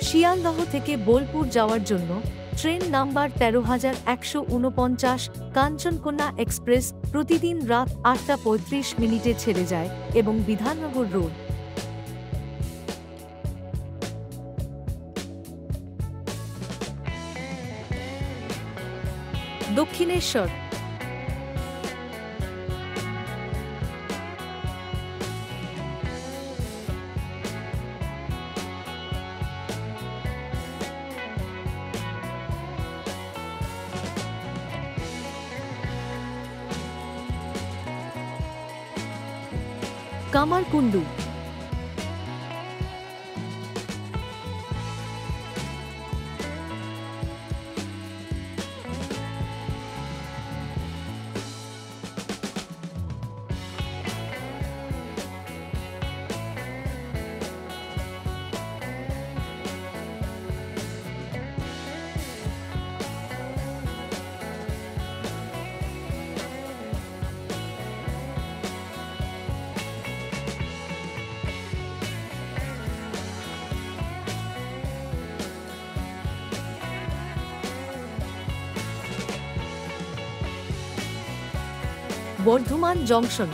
শিয়ালদহ থেকে বোলপুর যাওয়ার জন্য ট্রেন নাম্বার ১৩,১৪৯ কাঞ্চনকন্যা এক্সপ্রেস প্রতিদিন রাত ৮টা ৩৫ ছেড়ে যায় এবং বিধাননগর রোড, দক্ষিণেশ্বর, কামারকুণ্ডু, বর্ধমান জংশন,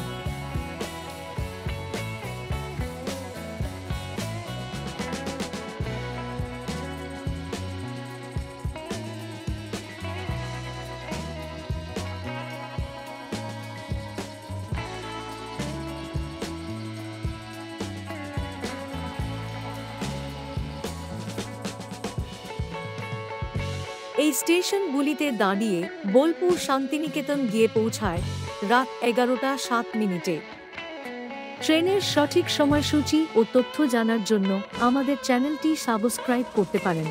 এই স্টেশনগুলিতে দাঁড়িয়ে বোলপুর শান্তিনিকেতন গিয়ে পৌঁছায় রাত 11টা 7। ট্রেনের সঠিক সময়সূচি ও তথ্য জানার জন্য আমাদের চ্যানেলটি সাবস্ক্রাইব করতে পারেন।